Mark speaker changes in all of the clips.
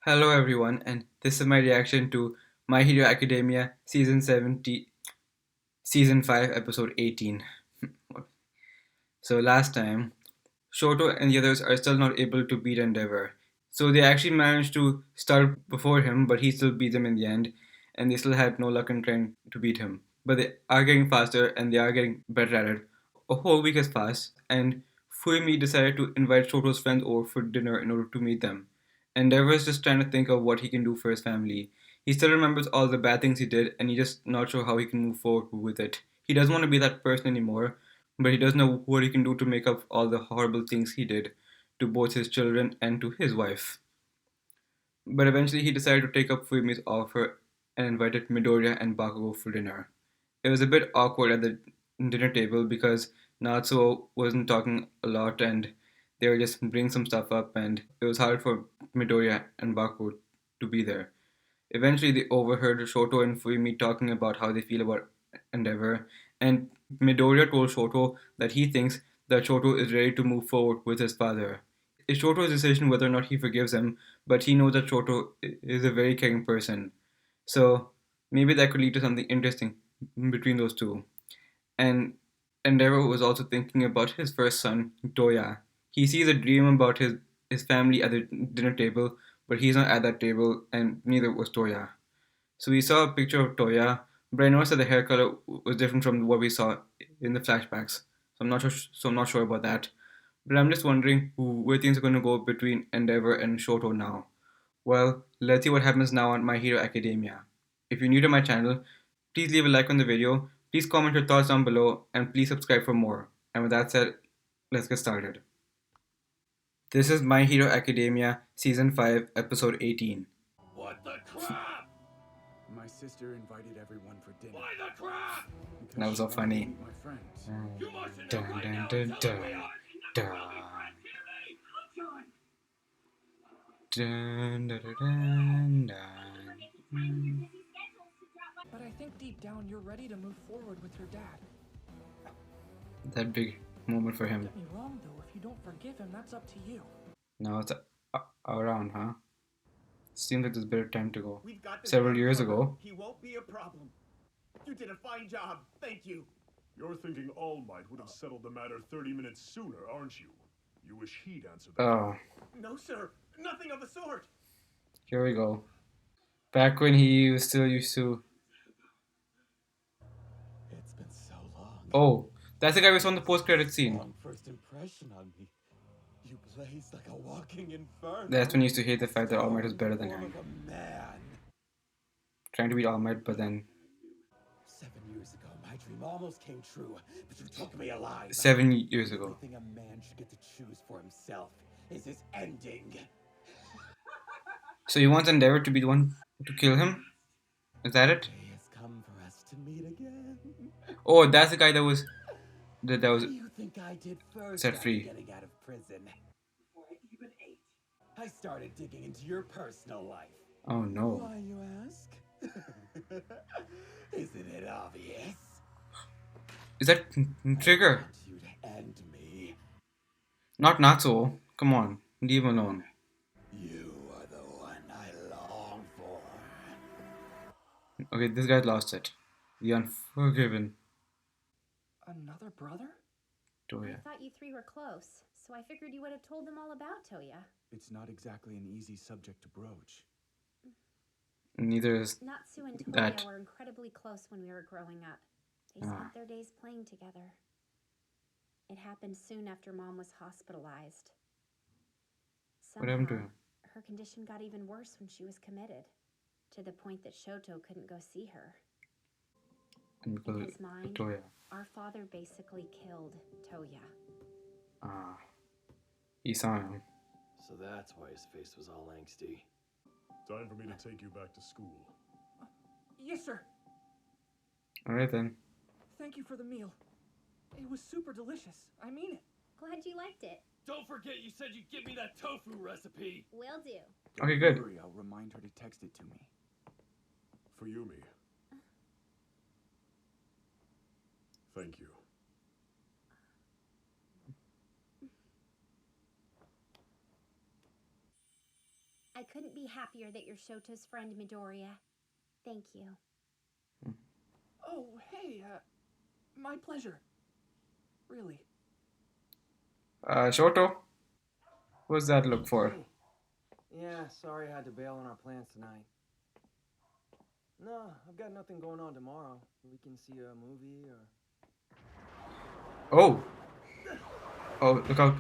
Speaker 1: Hello everyone, and this is my reaction to My Hero Academia Season 5 Episode 18. So last time, Shoto and the others are still not able to beat Endeavor. So they actually managed to start before him, but he still beat them in the end, and they still had no luck in trying to beat him. But they are getting faster and they are getting better at it. A whole week has passed, and Fuimi decided to invite Shoto's friends over for dinner in order to meet them. Endeavor is just trying to think of what he can do for his family. He still remembers all the bad things he did, and he's just not sure how he can move forward with it. He doesn't want to be that person anymore, but he doesn't know what he can do to make up all the horrible things he did to both his children and to his wife. But eventually he decided to take up Fumi's offer and invited Midoriya and Bakugo for dinner. It was a bit awkward at the dinner table because Natsuo wasn't talking a lot and they were just bringing some stuff up, and it was hard for Midoriya and Bakugo to be there. Eventually they overheard Shoto and Fumi talking about how they feel about Endeavor, and Midoriya told Shoto that he thinks that Shoto is ready to move forward with his father. It's Shoto's decision whether or not he forgives him, but he knows that Shoto is a very caring person. So maybe that could lead to something interesting between those two. And Endeavor was also thinking about his first son, Toya. He sees a dream about his family at the dinner table, but he's not at that table, and neither was Toya. So we saw a picture of Toya, but I noticed that the hair color was different from what we saw in the flashbacks. So I'm not sure about that. But I'm just wondering where things are going to go between Endeavor and Shoto now. Well, let's see what happens now on My Hero Academia. If you're new to my channel, please leave a like on the video, please comment your thoughts down below, and please subscribe for more. And with that said, let's get started. This is My Hero Academia Season 5, Episode 18.
Speaker 2: What the crap?
Speaker 3: My sister invited everyone for dinner.
Speaker 2: Why the crap?
Speaker 3: Because
Speaker 1: That was
Speaker 3: she
Speaker 1: so
Speaker 3: wanted to
Speaker 1: funny.
Speaker 3: meet my friends.
Speaker 2: You must
Speaker 1: Dun,
Speaker 2: know right
Speaker 1: dun,
Speaker 2: now
Speaker 1: dun,
Speaker 2: and tell them
Speaker 1: dun,
Speaker 2: we are.
Speaker 1: dun.
Speaker 2: We'll be friends, hear me? John.
Speaker 1: Dun, dun, dun, dun, dun.
Speaker 4: But I think deep down you're ready to move forward with your dad.
Speaker 1: That big moment for
Speaker 4: Don't
Speaker 1: him.
Speaker 4: get me wrong though, if you don't forgive him, that's up to you.
Speaker 1: Now it's around, huh? Seems like there's better time to go.
Speaker 2: We've got this
Speaker 1: Several
Speaker 2: man
Speaker 1: years
Speaker 2: covered.
Speaker 1: ago.
Speaker 2: He won't be a problem. You did a fine job. Thank you.
Speaker 5: You're thinking All Might would have settled the matter 30 minutes sooner, aren't you? You wish he'd answered that.
Speaker 1: Oh,
Speaker 2: No, sir. Nothing of the sort.
Speaker 1: here we go. Back when he was still used to.
Speaker 6: It's been so long.
Speaker 1: Oh, that's the guy we saw in the post-credit scene.
Speaker 6: Strong first impression on me. You blaze like a walking inferno.
Speaker 1: That's when he used to hate the fact that All Might was better than
Speaker 6: Form
Speaker 1: him.
Speaker 6: of a man.
Speaker 1: Trying to beat All Might, but then
Speaker 6: 7 years ago, my dream almost came true, but you took me alive.
Speaker 1: 7 years ago.
Speaker 6: Everything a man should get to choose for himself is his ending.
Speaker 1: So he wants Endeavor to be the one to kill him? Is that it?
Speaker 6: The day has come for us to meet again.
Speaker 1: Oh, that's the guy that was
Speaker 6: What do you think I did first
Speaker 1: set
Speaker 6: after
Speaker 1: free.
Speaker 6: getting out of prison? Before I even ate, I started digging into your personal life.
Speaker 1: Oh no.
Speaker 6: Why, you ask? Isn't it obvious?
Speaker 1: Is that Trigger?
Speaker 6: I want you to end me.
Speaker 1: Not Natsuo. Come on, leave him alone.
Speaker 6: You are the one I long for.
Speaker 1: Okay, this guy lost it. The Unforgiven.
Speaker 4: Another brother?
Speaker 7: I
Speaker 1: Toya.
Speaker 7: thought you three were close, so I figured you would have told them all about Toya.
Speaker 3: It's not exactly an easy subject to broach.
Speaker 1: Neither is
Speaker 7: Natsu and Toya
Speaker 1: that.
Speaker 7: were incredibly close when we were growing up. They
Speaker 1: Ah.
Speaker 7: spent their days playing together. It happened soon after Mom was hospitalized.
Speaker 1: What happened to
Speaker 7: Somehow,
Speaker 1: him?
Speaker 7: her condition got even worse when she was committed, to the point that Shoto couldn't go see her.
Speaker 1: And
Speaker 7: In
Speaker 1: because
Speaker 7: his mind,
Speaker 1: Toya.
Speaker 7: our father basically killed Toya.
Speaker 1: Ah. He saw him.
Speaker 8: So that's why his face was all angsty.
Speaker 5: Time for me to take you back to school.
Speaker 4: Yes, sir.
Speaker 1: Alright then.
Speaker 4: Thank you for the meal. It was super delicious. I mean it.
Speaker 7: Glad you liked it.
Speaker 2: Don't forget you said you'd give me that tofu recipe.
Speaker 7: Will do.
Speaker 1: Okay, good.
Speaker 3: Don't worry, I'll remind her to text it to me.
Speaker 5: For Yumi. Thank you.
Speaker 7: I couldn't be happier that you're Shoto's friend, Midoriya. Thank you.
Speaker 4: Oh, hey, my pleasure. Really.
Speaker 1: Shoto? What's that look for?
Speaker 8: Yeah, sorry I had to bail on our plans tonight. No, I've got nothing going on tomorrow. We can see a movie or...
Speaker 1: Oh! Oh, look out.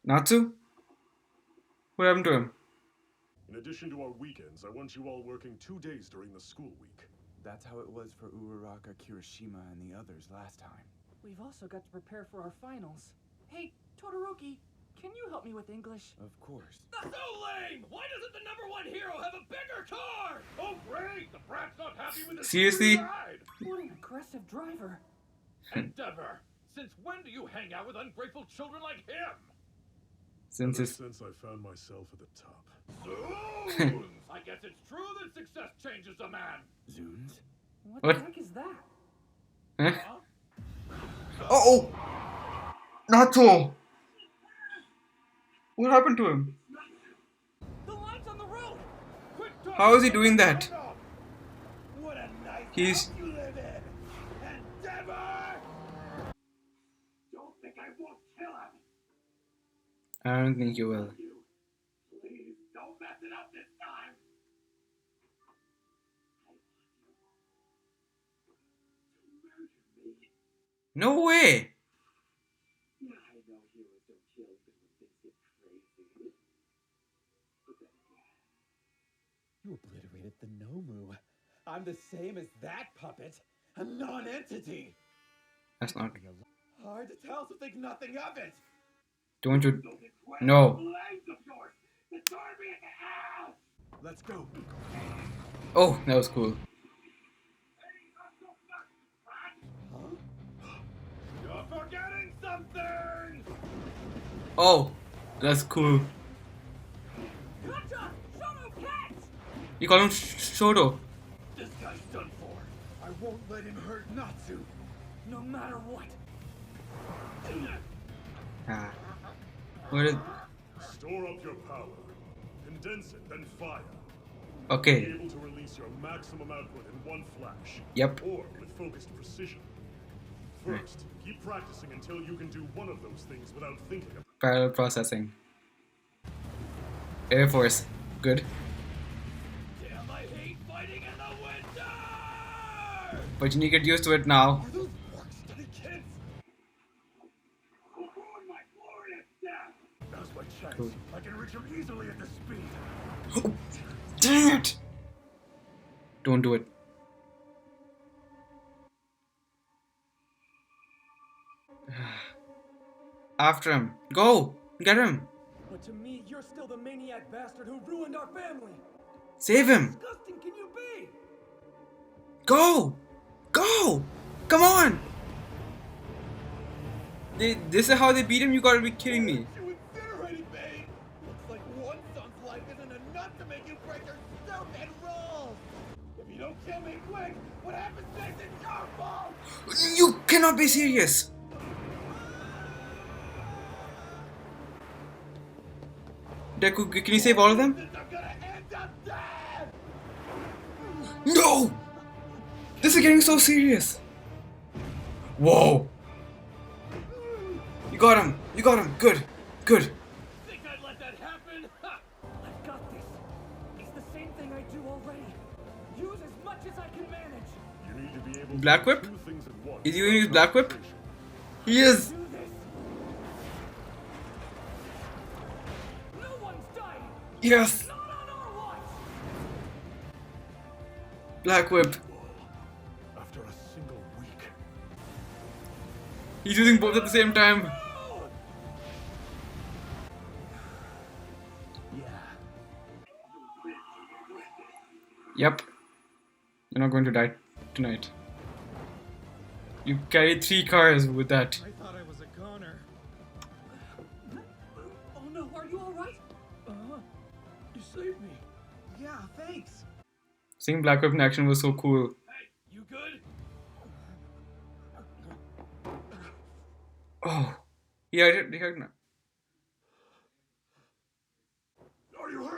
Speaker 1: Natsu? What happened to him?
Speaker 5: In addition to our weekends, I want you all working 2 days during the school week.
Speaker 3: That's how it was for Uraraka, Kirishima, and the others last time.
Speaker 4: We've also got to prepare for our finals. Hey, Todoroki, can you help me with English?
Speaker 3: Of course.
Speaker 2: That's so lame! Why doesn't the #1 hero have a bigger car? Oh, great! The brat's not happy with his
Speaker 1: Seriously?
Speaker 2: ride.
Speaker 4: What an aggressive driver.
Speaker 2: Endeavor, since when do you hang out with ungrateful children like him?
Speaker 1: Since
Speaker 5: Ever
Speaker 1: it's...
Speaker 5: since I found myself at the top.
Speaker 2: Zoons! I guess it's true that success changes a man.
Speaker 3: Zunes?
Speaker 4: What
Speaker 1: What?
Speaker 4: the heck is that?
Speaker 1: Huh?
Speaker 2: Huh?
Speaker 1: Oh! Natsu! What happened to him?
Speaker 4: The lights on the road!
Speaker 2: Quit talking
Speaker 1: How is he
Speaker 2: about
Speaker 1: doing
Speaker 2: my
Speaker 1: that?
Speaker 2: turn-off.
Speaker 6: What a nice
Speaker 1: He's...
Speaker 6: house you live in! Endeavor! Don't think I won't kill him!
Speaker 1: I don't think you will.
Speaker 6: You, please don't mess it up this time! I want you to murder me.
Speaker 1: No way!
Speaker 6: Yeah, I know heroes don't kill even when things get crazy. But then again, you obliterated the Nomu. I'm the same as that puppet. A non-entity.
Speaker 1: That's not...
Speaker 6: Hard to tell, so think nothing of it.
Speaker 1: Don't you...
Speaker 6: Those incredible
Speaker 1: No.
Speaker 6: blades of yours that tore me in half.
Speaker 3: Let's go.
Speaker 1: Oh, that was cool.
Speaker 2: You're forgetting something!
Speaker 1: Oh, that's cool.
Speaker 4: Gotcha! Shoto, catch!
Speaker 1: You call him Shoto.
Speaker 2: This guy's done for.
Speaker 3: I won't let him hurt Natsu.
Speaker 4: No matter what.
Speaker 1: Ah. What is...
Speaker 5: Store up your power. Condense it, then fire.
Speaker 1: Okay.
Speaker 5: Be able to release your maximum output in one flash.
Speaker 1: Yep.
Speaker 5: Or with focused precision. First, keep practicing until you can do one of those things without thinking about it.
Speaker 1: Parallel processing. Air Force. Good.
Speaker 2: Damn, I hate fighting in the winter!
Speaker 1: But you need to get used to it now.
Speaker 6: Are those work-study kids? Who ruined my glorious death?
Speaker 5: Now's my chance.
Speaker 1: Cool.
Speaker 5: I can reach him easily at this speed.
Speaker 1: Oh, dang it! Don't do it. After him. Go! Get him!
Speaker 4: But to me, you're still the maniac bastard who ruined our family.
Speaker 1: Save him!
Speaker 4: Disgusting can you be?
Speaker 1: Go! Go! Come on! This is how they beat him? You gotta be kidding me.
Speaker 6: You incinerated me! Looks like one son's life isn't enough to make you break your stupid rules! If you don't kill me quick, what happens next is your fault!
Speaker 1: You cannot be serious! Deku, can you save all of them?
Speaker 6: I'm gonna end up dead!
Speaker 1: No! This is getting so serious! Whoa! You got him! You got him! Good! Good!
Speaker 2: Think I'd let that happen? Ha!
Speaker 4: I've got this. It's the same thing I do already. Use as much as I can manage.
Speaker 5: You need to be able
Speaker 1: Black
Speaker 5: to do
Speaker 1: Whip?
Speaker 5: two things at once.
Speaker 1: Is he gonna use Black Whip? He is!
Speaker 4: Do this. No one's dying.
Speaker 1: Yes!
Speaker 4: Not on our watch.
Speaker 1: Black Whip.
Speaker 5: After a single week.
Speaker 1: He's using both at the same time. Yep. You're not going to die tonight. You carry 3 cars with that.
Speaker 6: I thought I was a goner.
Speaker 4: Oh no, are you alright?
Speaker 6: You saved me. Yeah, thanks.
Speaker 1: Seeing Black Whip in action was so cool.
Speaker 2: Hey, you good?
Speaker 1: Oh. He had it.
Speaker 5: Are you hurt?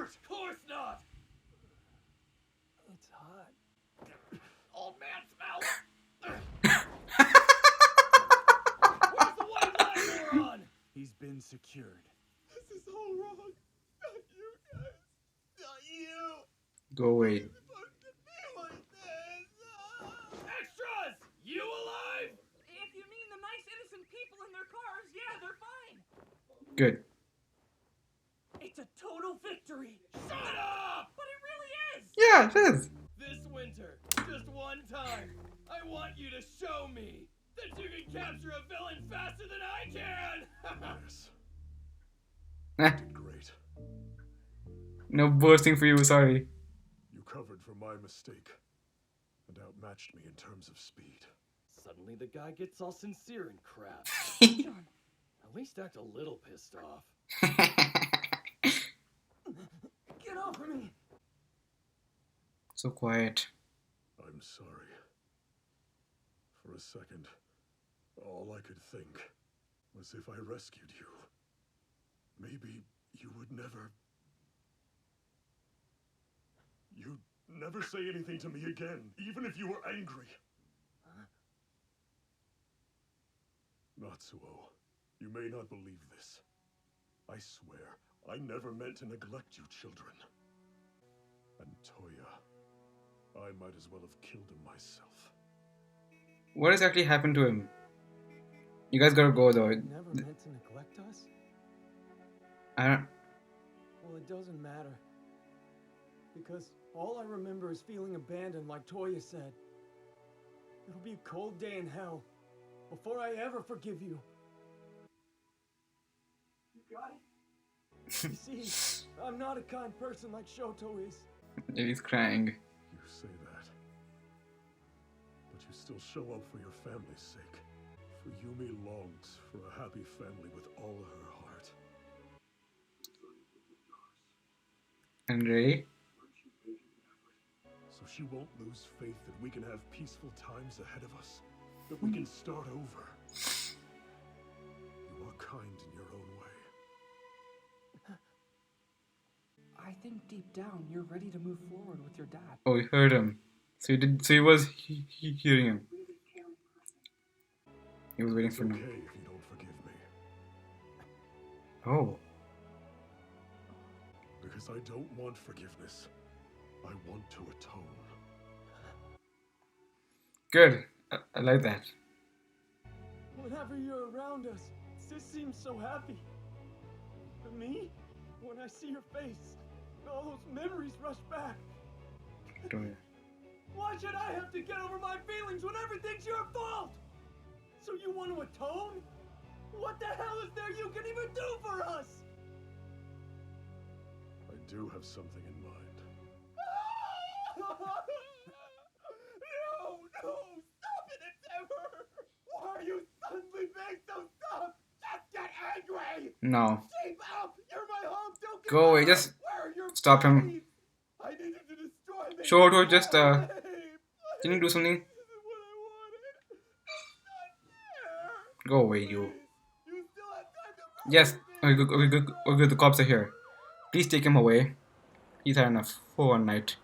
Speaker 8: it's hot.
Speaker 2: Old man smell. Where's the white line, moron?
Speaker 3: He's been secured.
Speaker 6: This is all wrong. Not you guys. Not you.
Speaker 1: Go away.
Speaker 6: It's supposed to be like this.
Speaker 2: Extras! You alive?
Speaker 4: If you mean the nice innocent people in their cars, yeah, they're fine.
Speaker 1: Good.
Speaker 4: It's a total victory.
Speaker 2: Shut up!
Speaker 4: But it really is.
Speaker 1: Yeah, it is.
Speaker 2: This winter, just one time, I want you to show me that you can capture a villain faster than I can!
Speaker 5: Yes,
Speaker 1: Eh,
Speaker 5: great.
Speaker 1: no boasting for you, sorry.
Speaker 5: You covered for my mistake and outmatched me in terms of speed.
Speaker 8: Suddenly the guy gets all sincere and crap.
Speaker 4: John,
Speaker 8: At least act a little pissed off.
Speaker 4: get off of me.
Speaker 1: So quiet.
Speaker 5: I'm sorry. For a second, all I could think was if I rescued you, maybe you would never... You'd never say anything to me again, even if you were angry. Natsuo, you may not believe this. I swear, I never meant to neglect you children. And Toya, I might as well have killed him myself.
Speaker 1: What exactly happened to him? You guys gotta go though.
Speaker 8: Never meant to neglect us?
Speaker 1: I don't.
Speaker 8: Well, it doesn't matter. Because all I remember is feeling abandoned, like Toya said. It'll be a cold day in hell before I ever forgive you.
Speaker 4: You got it?
Speaker 8: You see, I'm not a kind person like Shoto is.
Speaker 1: He's crying.
Speaker 5: You say that. But you still show up for your family's sake. For Yumi longs for a happy family with all her heart.
Speaker 1: And Ray?
Speaker 5: So she won't lose faith that we can have peaceful times ahead of us. That we can start over. You are kind in your own way.
Speaker 4: I think deep down you're ready to move forward with your dad.
Speaker 1: Oh, he heard him. So he did. So he was hearing him. He was waiting
Speaker 5: It's
Speaker 1: for
Speaker 5: okay
Speaker 1: him.
Speaker 5: if you don't forgive me.
Speaker 1: Oh,
Speaker 5: Because I don't want forgiveness. I want to atone.
Speaker 1: good. I like that.
Speaker 8: Whenever you're around us, Sis seems so happy. But me, when I see your face, all those memories rush back.
Speaker 1: Don't.
Speaker 8: Why should I have to get over my feelings when everything's your fault? So you want to atone? What the hell is there you can even do for us?
Speaker 5: I do have something in mind.
Speaker 6: No, stop it, Endeavor! Why are you suddenly being so soft? Just get angry!
Speaker 1: No.
Speaker 6: Shape up! You're my home, don't give
Speaker 1: Go away.
Speaker 6: up!
Speaker 1: Just
Speaker 6: Where are your
Speaker 1: stop him.
Speaker 6: blades? I needed to destroy me!
Speaker 1: Shoto, just
Speaker 6: Please,
Speaker 1: can you do something?
Speaker 6: This is what I wanted! It's not fair!
Speaker 1: Go away, you.
Speaker 6: You still have time to
Speaker 1: Yes.
Speaker 6: murder me!
Speaker 1: Okay, good. Okay, the cops are here. Please take him away. He's had enough for one night.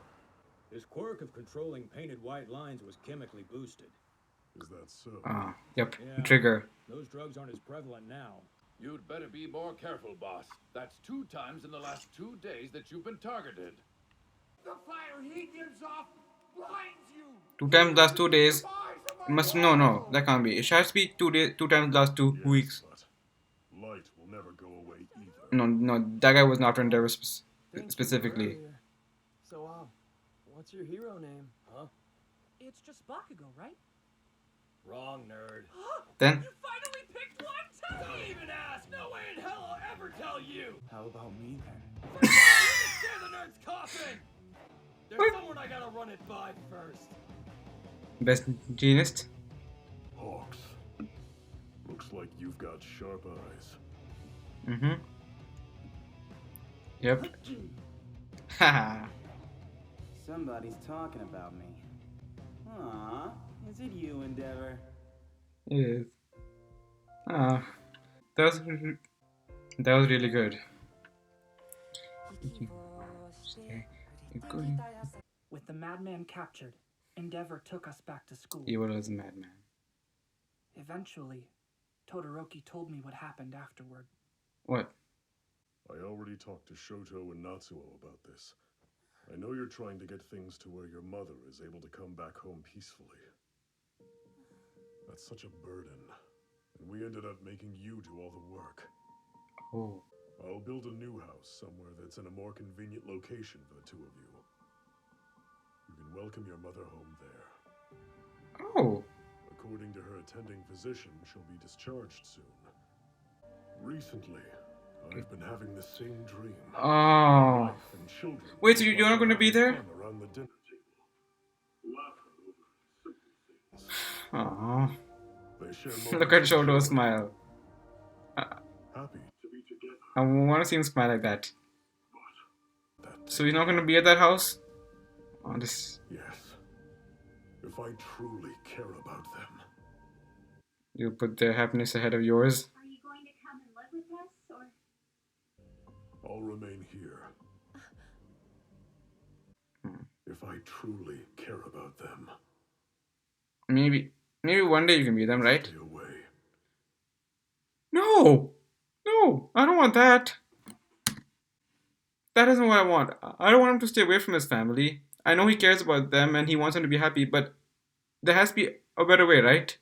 Speaker 9: His quirk of controlling painted white lines was chemically boosted.
Speaker 5: Is that so?
Speaker 1: Ah, yep.
Speaker 9: Yeah.
Speaker 1: Trigger.
Speaker 9: Those drugs aren't as prevalent now.
Speaker 2: You'd better be more careful, boss. That's 2 times in the last 2 days that you've been targeted.
Speaker 6: The fire he gives off blinds you!
Speaker 1: 2 times last 2 days.
Speaker 6: Eyes of
Speaker 1: It
Speaker 6: my
Speaker 1: must no.
Speaker 6: world!
Speaker 1: That can't be. It has to be 2 days. 2 times last 2
Speaker 5: Yes,
Speaker 1: weeks.
Speaker 5: but light will never go away either.
Speaker 1: No. That guy was not from Endeavor
Speaker 8: Thank you for
Speaker 1: specifically.
Speaker 8: earlier. So, what's your hero name, huh?
Speaker 4: It's just Bakugo, right?
Speaker 9: Wrong, nerd.
Speaker 1: Then
Speaker 4: You finally picked one too!
Speaker 2: Don't even ask! No way in hell I'll ever tell you!
Speaker 3: How about me then?
Speaker 2: Tear the nerd's coffin! There's someone I gotta run it by first.
Speaker 1: best genist.
Speaker 5: Hawks. Looks like you've got sharp eyes.
Speaker 1: Mm-hmm. Yep. Haha.
Speaker 3: Somebody's talking about me. Aw, is it you, Endeavor?
Speaker 1: It is. Ah, that was really good.
Speaker 4: With the madman captured, Endeavor took us back to school.
Speaker 1: Evil as a madman.
Speaker 4: Eventually, Todoroki told me what happened afterward.
Speaker 1: What?
Speaker 5: I already talked to Shoto and Natsuo about this. I know you're trying to get things to where your mother is able to come back home peacefully. That's such a burden. And we ended up making you do all the work.
Speaker 1: Oh.
Speaker 5: I'll build a new house somewhere that's in a more convenient location for the two of you. You can welcome your mother home there.
Speaker 1: Oh.
Speaker 5: According to her attending physician, she'll be discharged soon. Recently, I've been having the same dream.
Speaker 1: Oh.
Speaker 5: My wife and children.
Speaker 1: Wait, so you're not going to be there?
Speaker 5: Fun around the dinner table, laughing over simple things.
Speaker 1: Aww.
Speaker 5: They share
Speaker 1: Look at
Speaker 5: moments of
Speaker 1: Shoto
Speaker 5: joy,
Speaker 1: smile.
Speaker 5: happy to be together.
Speaker 1: I want to see him smile like that.
Speaker 5: That
Speaker 1: So he's not going to be at that house? Oh, this...
Speaker 5: yes. If I truly care about them.
Speaker 1: You put their happiness ahead of yours?
Speaker 7: Are you going to come and live with us, or?
Speaker 5: I'll remain here. If I truly care about them.
Speaker 1: Maybe one day you can be them, right?
Speaker 5: Stay away.
Speaker 1: No! No! I don't want that. That isn't what I want. I don't want him to stay away from his family. I know he cares about them and he wants them to be happy, but there has to be a better way, right?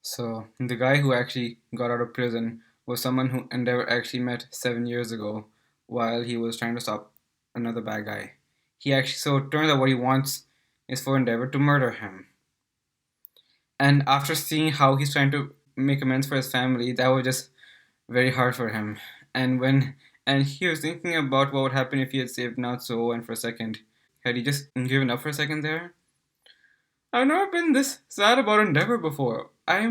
Speaker 1: So, the guy who actually got out of prison was someone who Endeavor actually met 7 years ago while he was trying to stop another bad guy. So it turns out what he wants is for Endeavor to murder him. And after seeing how he's trying to make amends for his family, that was just very hard for him. And he was thinking about what would happen if he had saved Natsuo, and for a second, had he just given up for a second there? I've never been this sad about Endeavor before. I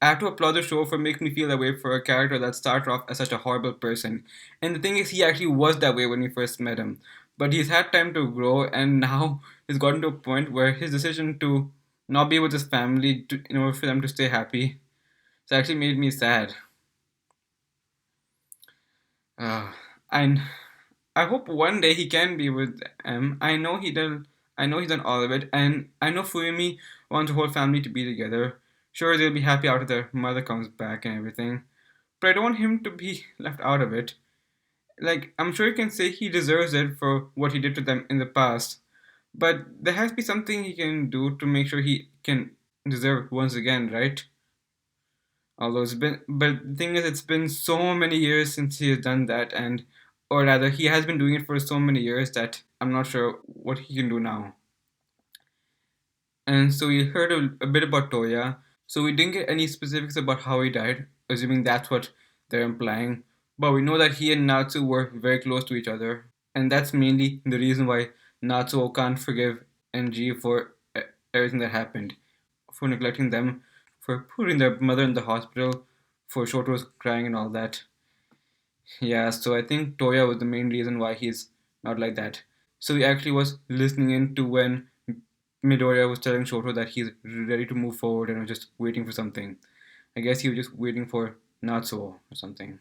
Speaker 1: have to applaud the show for making me feel that way for a character that started off as such a horrible person. And the thing is, he actually was that way when we first met him. But he's had time to grow, and now he's gotten to a point where his decision to not be with his family in order for them to stay happy, it's actually made me sad. And I hope one day he can be with them. I know he's done all of it, and I know Fuyumi wants the whole family to be together. Sure, they'll be happy after their mother comes back and everything, but I don't want him to be left out of it. Like, I'm sure you can say he deserves it for what he did to them in the past, but there has to be something he can do to make sure he can deserve it once again, right? Although but the thing is, it's been so many years since he has done that, or rather, he has been doing it for so many years that I'm not sure what he can do now. And so we heard a bit about Toya. So we didn't get any specifics about how he died, assuming that's what they're implying. But we know that he and Natsu were very close to each other, and that's mainly the reason why Natsuo can't forgive NG for everything that happened, for neglecting them, for putting their mother in the hospital, for Shoto's crying and all that. Yeah, so I think Toya was the main reason why he's not like that. So he actually was listening in to when Midoriya was telling Shoto that he's ready to move forward and was just waiting for something. I guess he was just waiting for Natsuo or something.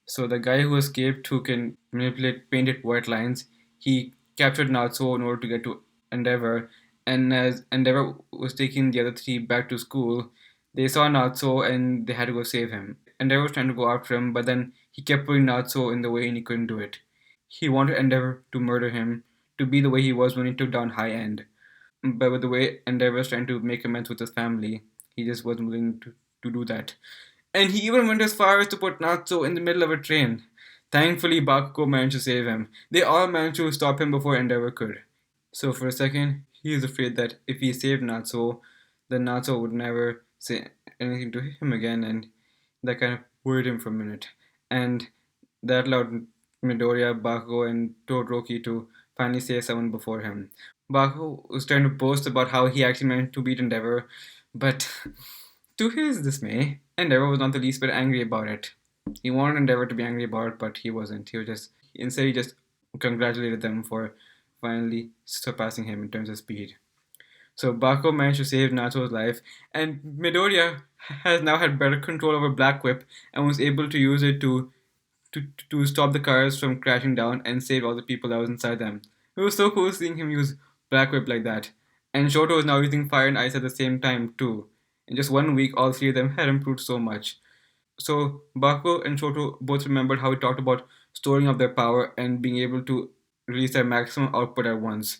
Speaker 1: So the guy who escaped, who can manipulate painted white lines, he captured Natsuo in order to get to Endeavor. And as Endeavor was taking the other three back to school, they saw Natsuo and they had to go save him. Endeavor was trying to go after him, but then he kept putting Natsuo in the way and he couldn't do it. He wanted Endeavor to murder him, to be the way he was when he took down High End. But with the way Endeavor was trying to make amends with his family, he just wasn't willing to do that. And he even went as far as to put Natsuo in the middle of a train. Thankfully, Bakugo managed to save him. They all managed to stop him before Endeavor could. So for a second, he was afraid that if he saved Natsuo, then Natsuo would never say anything to him again, and that kind of worried him for a minute. And that allowed Midoriya, Bakugo, and Todoroki to finally save someone before him. Bakugo was trying to boast about how he actually managed to beat Endeavor, but to his dismay, Endeavor was not the least bit angry about it. He wanted Endeavor to be angry about it, but he wasn't. Instead, he just congratulated them for finally surpassing him in terms of speed. So Bakugo managed to save Natsuo's life, and Midoriya has now had better control over Black Whip and was able to use it to stop the cars from crashing down and save all the people that was inside them. It was so cool seeing him use Black Whip like that. And Shoto is now using fire and ice at the same time too. In just 1 week, all three of them had improved so much. So Bakugo and Shoto both remembered how we talked about storing up their power and being able to release their maximum output at once.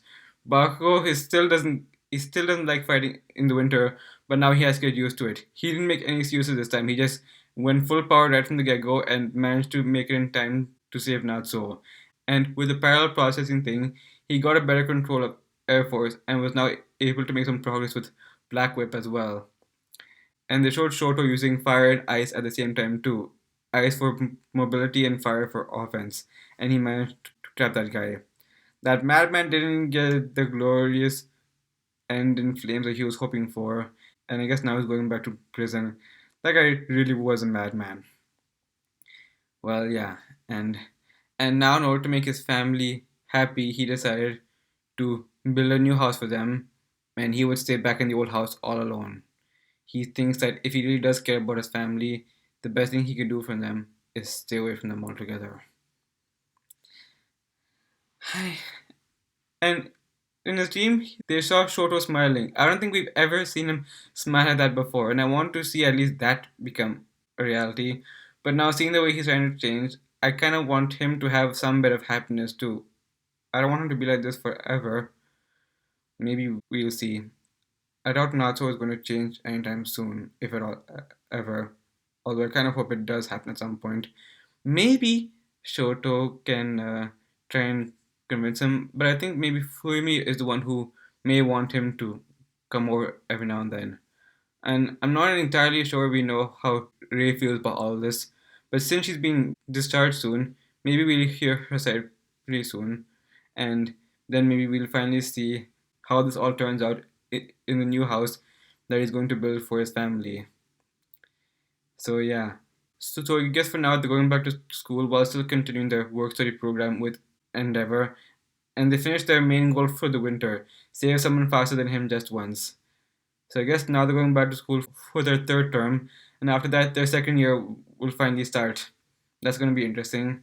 Speaker 1: Bakugo he still doesn't like fighting in the winter, but now he has to get used to it. He didn't make any excuses this time. He just went full power right from the get-go and managed to make it in time to save Natsuo. And with the parallel processing thing, he got a better control of Air Force and was now able to make some progress with Black Whip as well. And they showed Shoto using fire and ice at the same time too. Ice for mobility and fire for offense. And he managed to trap that guy. That madman didn't get the glorious end in flames that he was hoping for. And I guess now he's going back to prison. That guy really was a madman. Well, yeah. And now in order to make his family happy, he decided to build a new house for them, and he would stay back in the old house all alone. He thinks that if he really does care about his family, the best thing he could do for them is stay away from them altogether. And in his dream, they saw Shoto smiling. I don't think we've ever seen him smile like that before, and I want to see at least that become a reality. But now, seeing the way he's trying to change, I kind of want him to have some bit of happiness too. I don't want him to be like this forever. Maybe we'll see. I doubt Natsuo is going to change anytime soon, if at all, ever. Although I kind of hope it does happen at some point. Maybe Shoto can try and convince him, but I think maybe Fumi is the one who may want him to come over every now and then. And I'm not entirely sure we know how Ray feels about all this, but since she's being discharged soon, maybe we'll hear her side pretty soon, and then maybe we'll finally see how this all turns out in the new house that he's going to build for his family. So yeah. So I guess for now they're going back to school while still continuing their work study program with Endeavor, and they finished their main goal for the winter: save someone faster than him just once. So I guess now they're going back to school for their third term, and after that, their second year will finally start. That's going to be interesting.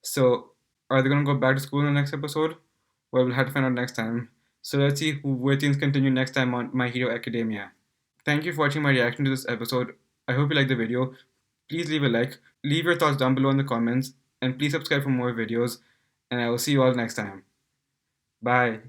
Speaker 1: So, are they going to go back to school in the next episode? Well, we'll have to find out next time. So let's see where things continue next time on My Hero Academia. Thank you for watching my reaction to this episode. I hope you liked the video. Please leave a like, leave your thoughts down below in the comments, and please subscribe for more videos. And I will see you all next time. Bye.